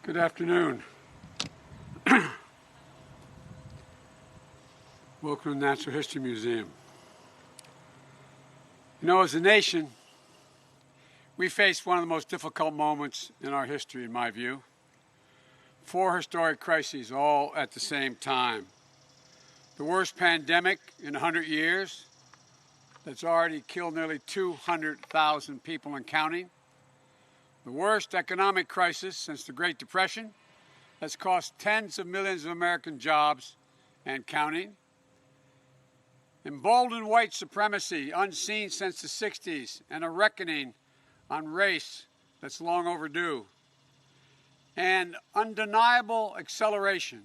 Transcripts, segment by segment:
Good afternoon. Welcome to the Natural History Museum. You know, as a nation, we faced one of the most difficult moments in our history, in my view. 4 historic crises all at the same time. The worst pandemic in 100 years that's already killed nearly 200,000 people and counting. The worst economic crisis since the Great Depression that's cost tens of millions of American jobs and counting. Emboldened white supremacy unseen since the 60s and a reckoning on race that's long overdue. And undeniable acceleration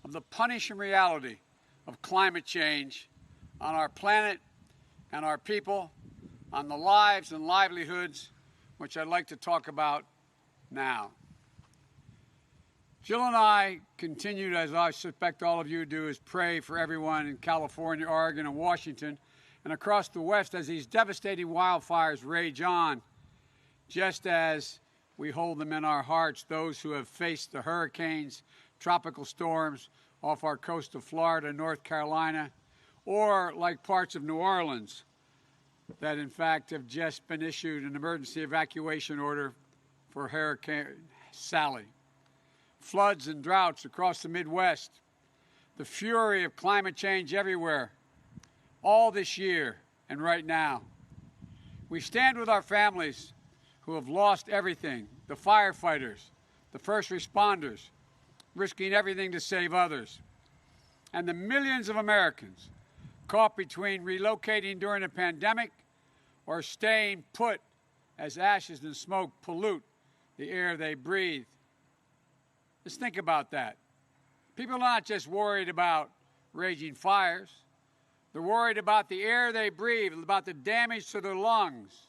of the punishing reality of climate change on our planet and our people, on the lives and livelihoods, which I'd like to talk about now. Jill and I continued, as I suspect all of you do, is pray for everyone in California, Oregon, and Washington, and across the West as these devastating wildfires rage on, just as we hold them in our hearts, those who have faced the hurricanes, tropical storms off our coast of Florida and North Carolina, or like parts of New Orleans that in fact have just been issued an emergency evacuation order for Hurricane Sally. Floods and droughts across the Midwest, the fury of climate change everywhere, all this year and right now. We stand with our families who have lost everything, the firefighters, the first responders, risking everything to save others, and the millions of Americans caught between relocating during a pandemic or staying put as ashes and smoke pollute the air they breathe. Just think about that. People are not just worried about raging fires. They're worried about the air they breathe, about the damage to their lungs.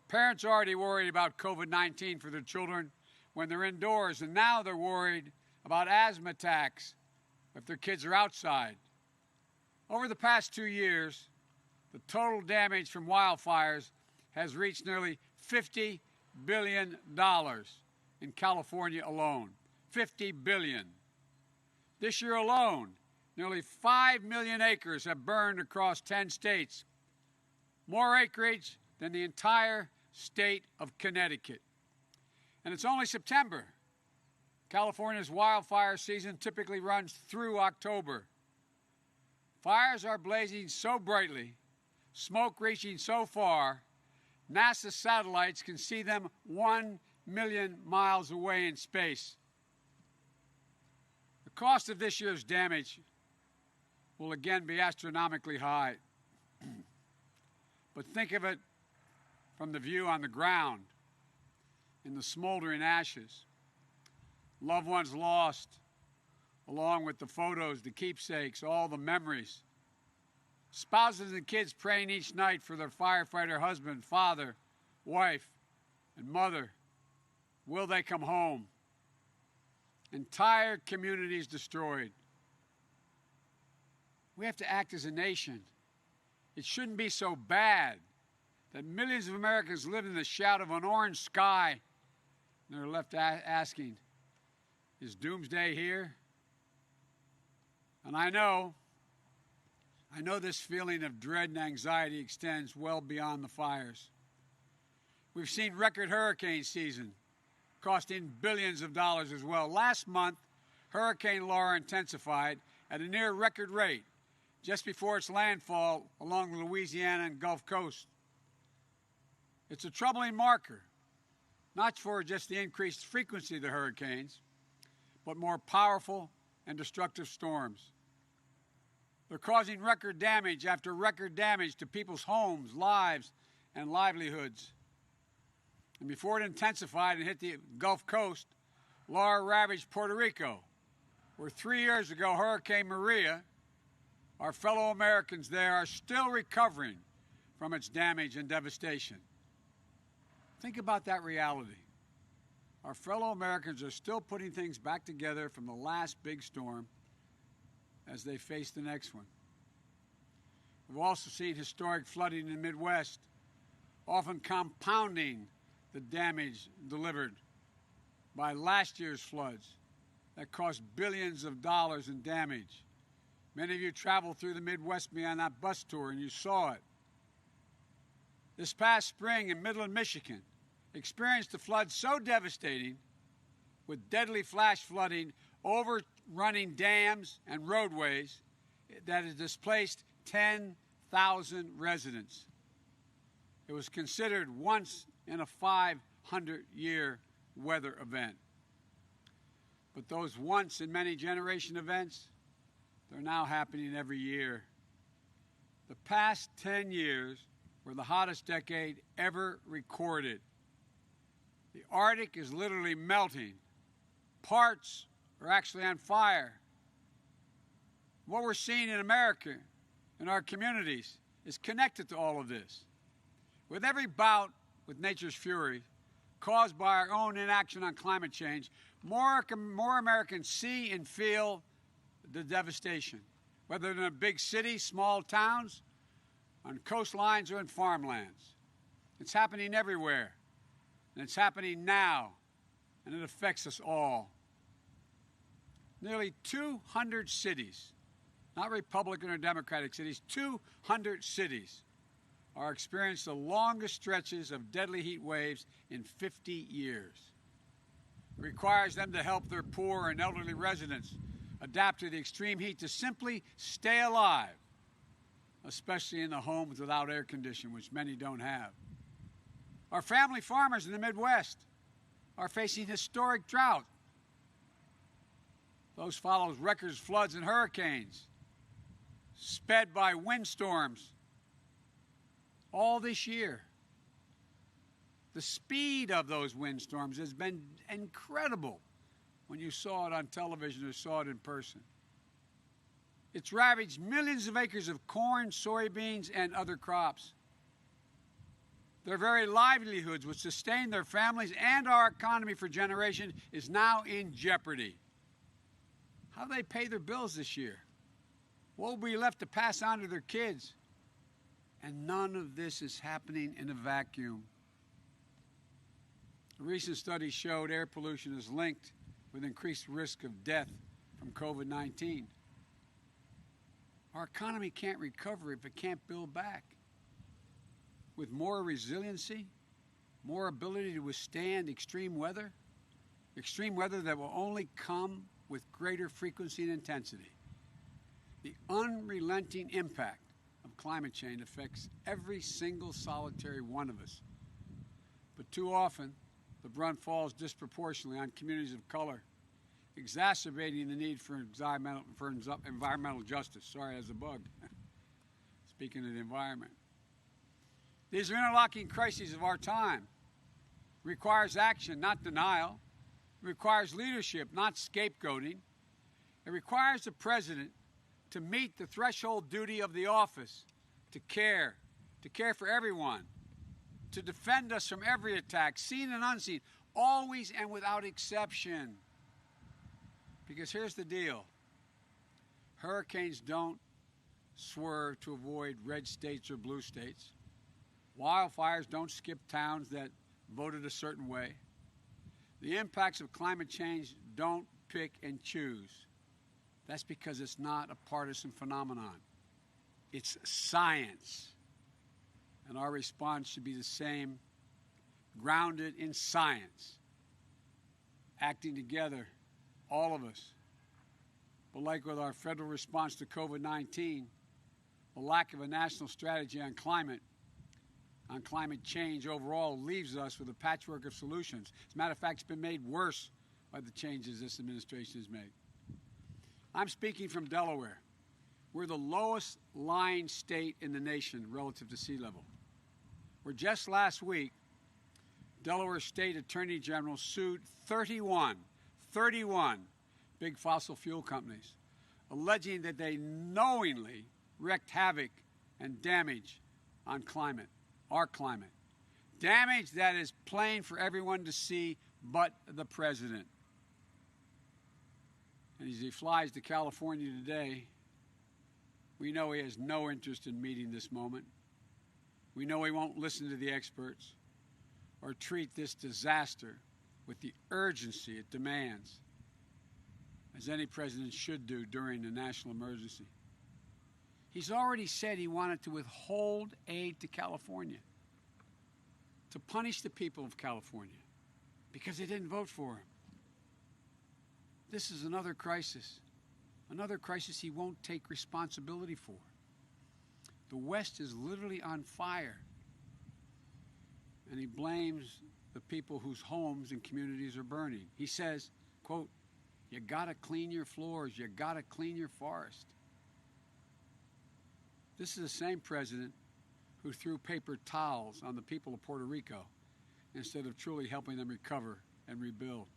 Parents are already worried about COVID-19 for their children when they're indoors, and now they're worried about asthma attacks if their kids are outside. Over the past 2 years, the total damage from wildfires has reached nearly $50 billion in California alone. $50 billion. This year alone, nearly 5 million acres have burned across 10 states, more acreage than the entire state of Connecticut. And it's only September. California's wildfire season typically runs through October. Fires are blazing so brightly, smoke reaching so far, NASA satellites can see them 1 million miles away in space. The cost of this year's damage will again be astronomically high. But think of it from the view on the ground, in the smoldering ashes. Loved ones lost, along with the photos, the keepsakes, all the memories. Spouses and kids praying each night for their firefighter husband, father, wife, and mother. Will they come home? Entire communities destroyed. We have to act as a nation. It shouldn't be so bad that millions of Americans live in the shadow of an orange sky and they're left asking, is doomsday here? And I know this feeling of dread and anxiety extends well beyond the fires. We've seen record hurricane season, costing billions of dollars as well. Last month, Hurricane Laura intensified at a near record rate just before its landfall along the Louisiana and Gulf Coast. It's a troubling marker, not for just the increased frequency of the hurricanes, but more powerful and destructive storms. They're causing record damage after record damage to people's homes, lives, and livelihoods. And before it intensified and hit the Gulf Coast, Laura ravaged Puerto Rico, where 3 years ago Hurricane Maria, our fellow Americans there are still recovering from its damage and devastation. Think about that reality. Our fellow Americans are still putting things back together from the last big storm as they face the next one. We've also seen historic flooding in the Midwest, often compounding the damage delivered by last year's floods that cost billions of dollars in damage. Many of you traveled through the Midwest with me on that bus tour, and you saw it. This past spring in Midland, Michigan, experienced a flood so devastating, with deadly flash flooding overrunning dams and roadways, that it displaced 10,000 residents. It was considered once in a 500-year weather event. But those once in many generation events, they're now happening every year. The past 10 years were the hottest decade ever recorded. The Arctic is literally melting. Parts are actually on fire. What we're seeing in America, in our communities, is connected to all of this. With every bout with nature's fury caused by our own inaction on climate change, more Americans see and feel the devastation, whether in a big city, small towns, on coastlines, or in farmlands. It's happening everywhere, and it's happening now, and it affects us all. Nearly 200 cities, not Republican or Democratic cities, 200 cities are experiencing the longest stretches of deadly heat waves in 50 years. It requires them to help their poor and elderly residents adapt to the extreme heat to simply stay alive, especially in the homes without air conditioning, which many don't have. Our family farmers in the Midwest are facing historic drought. Those follows record floods and hurricanes, sped by windstorms, all this year. The speed of those windstorms has been incredible when you saw it on television or saw it in person. It's ravaged millions of acres of corn, soybeans, and other crops. Their very livelihoods, which sustain their families and our economy for generations, is now in jeopardy. How do they pay their bills this year? What will be left to pass on to their kids? And none of this is happening in a vacuum. A recent study showed air pollution is linked with increased risk of death from COVID-19. Our economy can't recover if it can't build back. With more resiliency, more ability to withstand extreme weather that will only come with greater frequency and intensity. The unrelenting impact of climate change affects every single solitary one of us. But too often, the brunt falls disproportionately on communities of color, exacerbating the need for environmental justice. Sorry, as a bug. Speaking of the environment. These are interlocking crises of our time. It requires action, not denial. It requires leadership, not scapegoating. It requires the president to meet the threshold duty of the office, to care for everyone, to defend us from every attack, seen and unseen, always and without exception. Because here's the deal. Hurricanes don't swerve to avoid red states or blue states. Wildfires don't skip towns that voted a certain way. The impacts of climate change don't pick and choose. That's because it's not a partisan phenomenon. It's science. And our response should be the same, grounded in science, acting together, all of us. But like with our federal response to COVID-19, the lack of a national strategy on climate change overall leaves us with a patchwork of solutions. As a matter of fact, it's been made worse by the changes this administration has made. I'm speaking from Delaware. We're the lowest lying state in the nation relative to sea level. Where just last week, Delaware State Attorney General sued 31 big fossil fuel companies, alleging that they knowingly wreaked havoc and damage on our climate. Damage that is plain for everyone to see but the president. And as he flies to California today, we know he has no interest in meeting this moment. We know he won't listen to the experts or treat this disaster with the urgency it demands, as any president should do during a national emergency. He's already said he wanted to withhold aid to California, to punish the people of California because they didn't vote for him. This is another crisis he won't take responsibility for. The West is literally on fire, and he blames the people whose homes and communities are burning. He says, quote, "You gotta clean your floors, you gotta clean your forest." This is the same president who threw paper towels on the people of Puerto Rico instead of truly helping them recover and rebuild.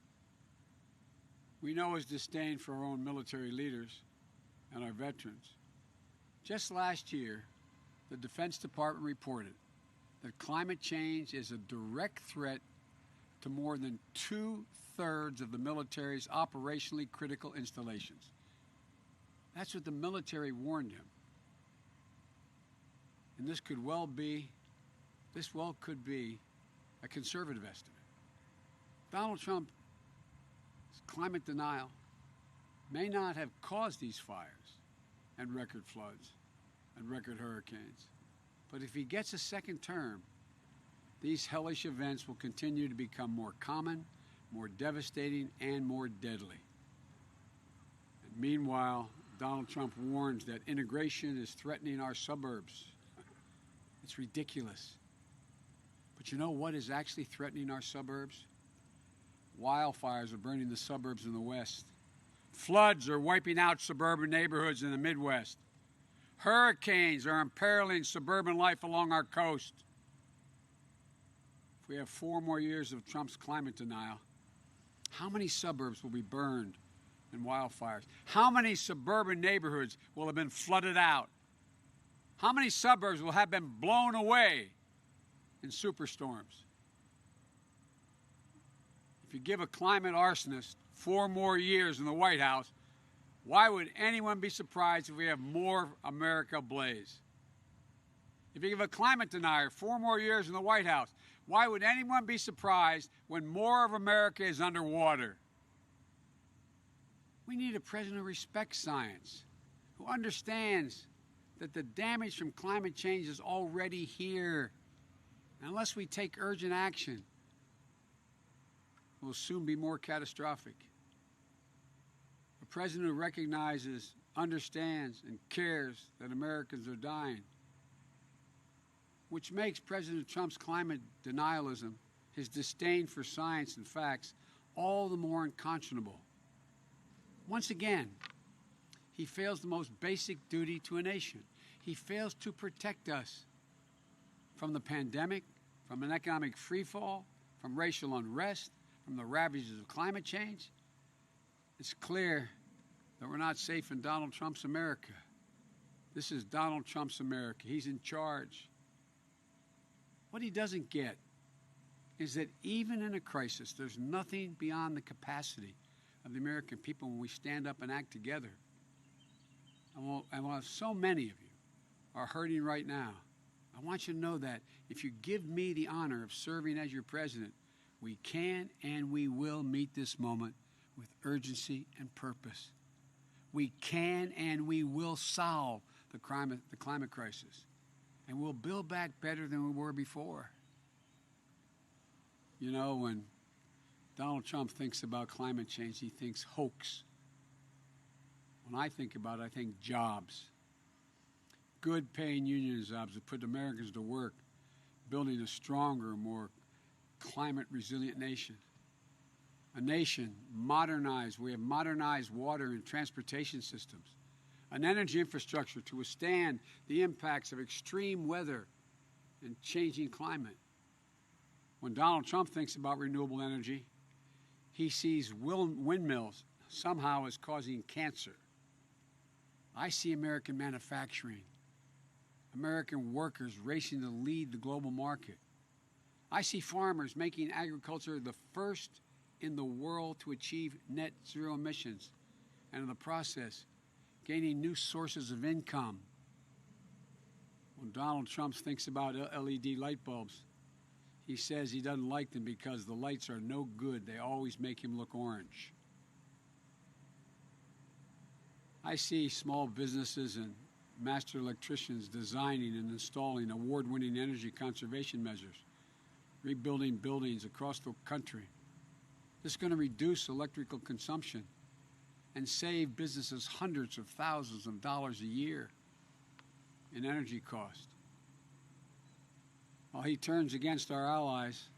We know his disdain for our own military leaders and our veterans. Just last year, the Defense Department reported that climate change is a direct threat to more than 2/3 of the military's operationally critical installations. That's what the military warned him. And this could well could be a conservative estimate. Donald Trump's climate denial may not have caused these fires and record floods and record hurricanes, but if he gets a second term, these hellish events will continue to become more common, more devastating, and more deadly. And meanwhile, Donald Trump warns that integration is threatening our suburbs. It's ridiculous. But you know what is actually threatening our suburbs? Wildfires are burning the suburbs in the West. Floods are wiping out suburban neighborhoods in the Midwest. Hurricanes are imperiling suburban life along our coast. If we have 4 more years of Trump's climate denial, how many suburbs will be burned in wildfires? How many suburban neighborhoods will have been flooded out? How many suburbs will have been blown away in superstorms? If you give a climate arsonist 4 more years in the White House, why would anyone be surprised if we have more America ablaze? If you give a climate denier 4 more years in the White House, why would anyone be surprised when more of America is underwater? We need a president who respects science, who understands that the damage from climate change is already here. And unless we take urgent action, it will soon be more catastrophic. A president who recognizes, understands, and cares that Americans are dying, which makes President Trump's climate denialism, his disdain for science and facts, all the more unconscionable. Once again, he fails the most basic duty to a nation. He fails to protect us from the pandemic, from an economic freefall, from racial unrest, from the ravages of climate change. It's clear that we're not safe in Donald Trump's America. This is Donald Trump's America. He's in charge. What he doesn't get is that even in a crisis, there's nothing beyond the capacity of the American people when we stand up and act together. And while so many of you are hurting right now, I want you to know that if you give me the honor of serving as your president, we can and we will meet this moment with urgency and purpose. We can and we will solve the climate crisis, and we'll build back better than we were before. You know, when Donald Trump thinks about climate change, he thinks hoax. When I think about it, I think jobs. Good paying union jobs that put Americans to work, building a stronger, more climate resilient nation. A nation modernized. We have modernized water and transportation systems. An energy infrastructure to withstand the impacts of extreme weather and changing climate. When Donald Trump thinks about renewable energy, he sees windmills somehow as causing cancer. I see American manufacturing, American workers racing to lead the global market. I see farmers making agriculture the first in the world to achieve net zero emissions, and in the process, gaining new sources of income. When Donald Trump thinks about LED light bulbs, he says he doesn't like them because the lights are no good. They always make him look orange. I see small businesses and master electricians designing and installing award-winning energy conservation measures, rebuilding buildings across the country. This is going to reduce electrical consumption and save businesses hundreds of thousands of dollars a year in energy cost. While he turns against our allies,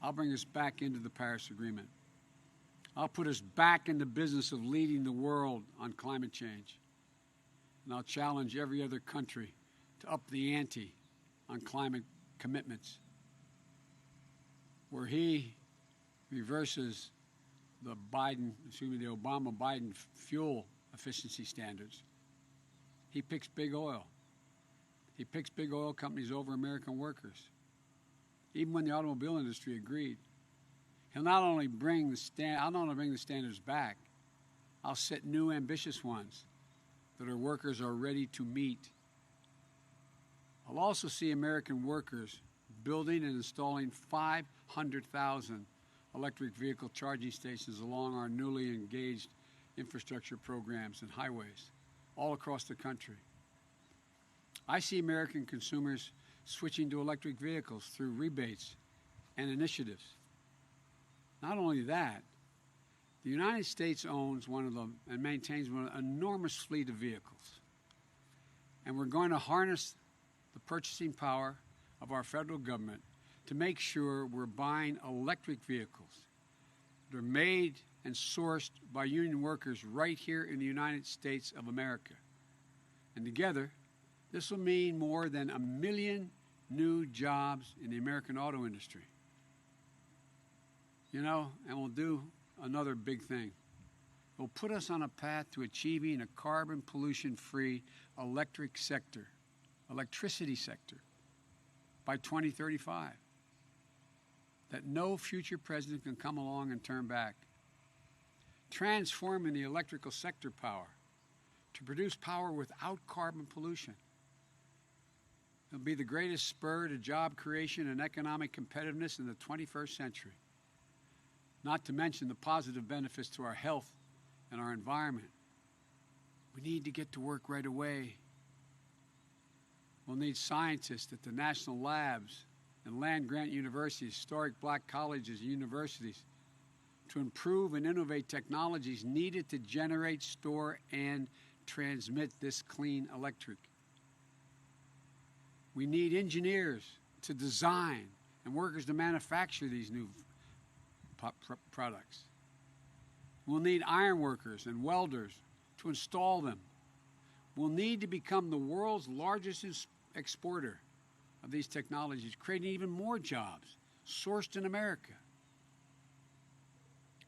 I'll bring us back into the Paris Agreement. I'll put us back in the business of leading the world on climate change. And I'll challenge every other country to up the ante on climate commitments. Where he reverses the Obama-Biden fuel efficiency standards, he picks big oil. He picks big oil companies over American workers. Even when the automobile industry agreed, he'll not only bring the standards back, I'll set new ambitious ones that our workers are ready to meet. I'll also see American workers building and installing 500,000 electric vehicle charging stations along our newly engaged infrastructure programs and highways all across the country. I see American consumers switching to electric vehicles through rebates and initiatives. Not only that, the United States owns one of them and maintains an enormous fleet of vehicles. And we're going to harness the purchasing power of our federal government to make sure we're buying electric vehicles that are made and sourced by union workers right here in the United States of America. And together, this will mean more than 1 million new jobs in the American auto industry. You know, and we'll do another big thing. It'll put us on a path to achieving a carbon pollution-free electricity sector by 2035 that no future president can come along and turn back. Transforming the electrical sector power to produce power without carbon pollution. It'll be the greatest spur to job creation and economic competitiveness in the 21st century. Not to mention the positive benefits to our health and our environment. We need to get to work right away. We'll need scientists at the national labs and land-grant universities, historic black colleges and universities to improve and innovate technologies needed to generate, store, and transmit this clean electric. We need engineers to design and workers to manufacture these new products. We'll need iron workers and welders to install them. We'll need to become the world's largest exporter of these technologies, creating even more jobs sourced in America.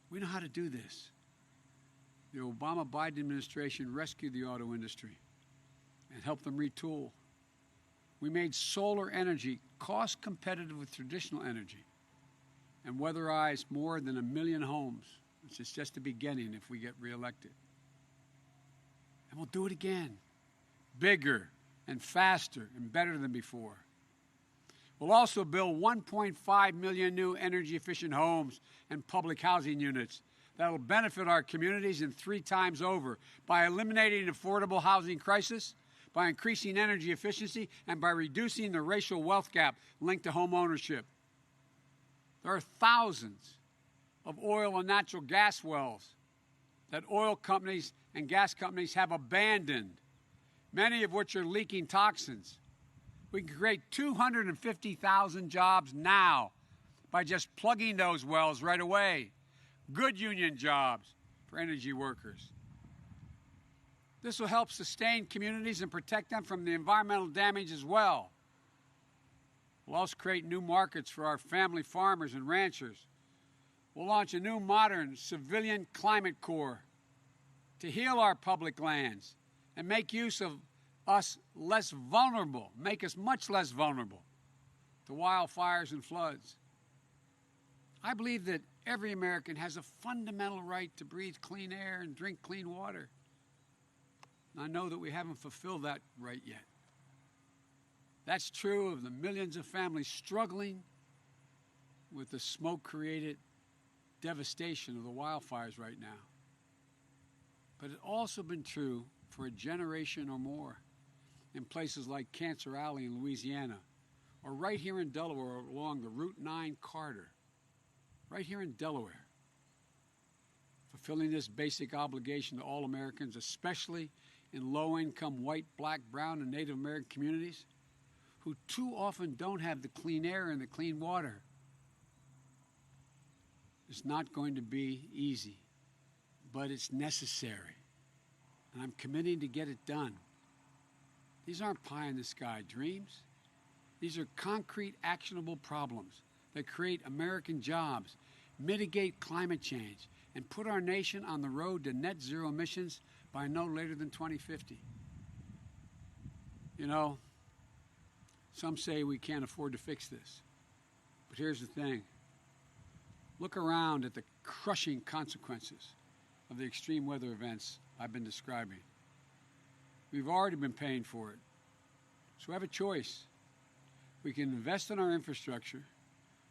We know how to do this. The Obama-Biden administration rescued the auto industry and helped them retool. We made solar energy cost competitive with traditional energy and weatherized more than 1 million homes, which is just the beginning if we get reelected. And we'll do it again, bigger and faster and better than before. We'll also build 1.5 million new energy-efficient homes and public housing units that will benefit our communities and 3 times over by eliminating the affordable housing crisis, by increasing energy efficiency, and by reducing the racial wealth gap linked to home ownership. There are thousands of oil and natural gas wells that oil companies and gas companies have abandoned, many of which are leaking toxins. We can create 250,000 jobs now by just plugging those wells right away. Good union jobs for energy workers. This will help sustain communities and protect them from the environmental damage as well. We'll also create new markets for our family farmers and ranchers. We'll launch a new modern civilian climate corps to heal our public lands and make use of us less vulnerable, make us much less vulnerable to wildfires and floods. I believe that every American has a fundamental right to breathe clean air and drink clean water. And I know that we haven't fulfilled that right yet. That's true of the millions of families struggling with the smoke-created devastation of the wildfires right now. But it's also been true for a generation or more in places like Cancer Alley in Louisiana, or right here in Delaware along the Route 9 corridor, right here in Delaware. Fulfilling this basic obligation to all Americans, especially in low-income white, black, brown, and Native American communities who too often don't have the clean air and the clean water. It's not going to be easy, but it's necessary. And I'm committing to get it done. These aren't pie-in-the-sky dreams. These are concrete, actionable problems that create American jobs, mitigate climate change, and put our nation on the road to net zero emissions by no later than 2050. You know, some say we can't afford to fix this. But here's the thing. Look around at the crushing consequences of the extreme weather events I've been describing. We've already been paying for it. So we have a choice. We can invest in our infrastructure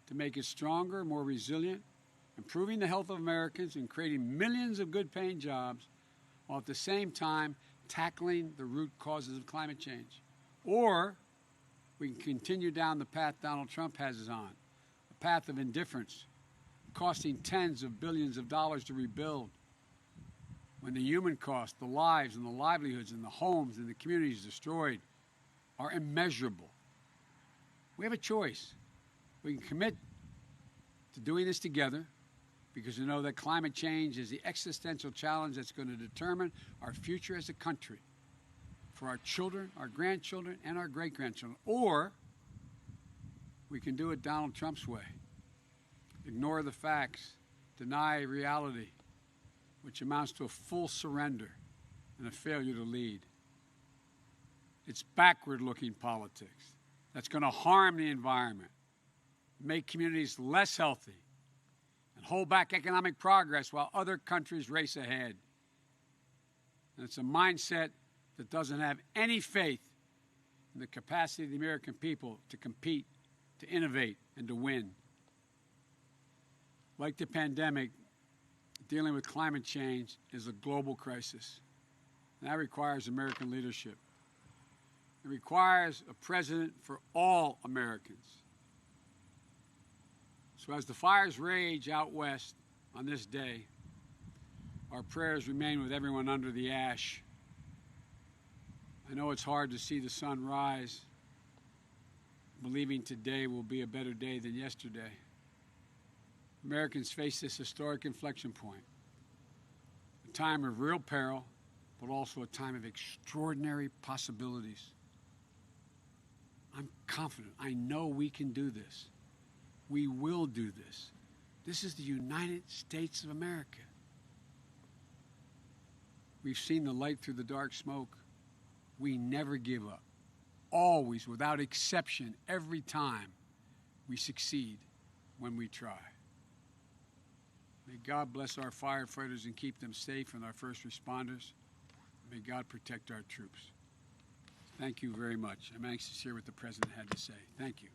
to make it stronger, more resilient, improving the health of Americans and creating millions of good-paying jobs, while at the same time tackling the root causes of climate change. Or we can continue down the path Donald Trump has us on, a path of indifference, costing tens of billions of dollars to rebuild, when the human cost, the lives and the livelihoods and the homes and the communities destroyed are immeasurable. We have a choice. We can commit to doing this together because we know that climate change is the existential challenge that's going to determine our future as a country for our children, our grandchildren, and our great-grandchildren. Or we can do it Donald Trump's way. Ignore the facts, deny reality, which amounts to a full surrender and a failure to lead. It's backward-looking politics that's going to harm the environment, make communities less healthy, and hold back economic progress while other countries race ahead. And it's a mindset that doesn't have any faith in the capacity of the American people to compete, to innovate, and to win. Like the pandemic, dealing with climate change is a global crisis. And that requires American leadership. It requires a president for all Americans. So as the fires rage out west on this day, our prayers remain with everyone under the ash. I know it's hard to see the sun rise, believing today will be a better day than yesterday. Americans face this historic inflection point, a time of real peril, but also a time of extraordinary possibilities. I'm confident. I know we can do this. We will do this. This is the United States of America. We've seen the light through the dark smoke. We never give up. Always, without exception, every time, we succeed when we try. May God bless our firefighters and keep them safe, and our first responders. May God protect our troops. Thank you very much. I'm anxious to hear what the President had to say. Thank you.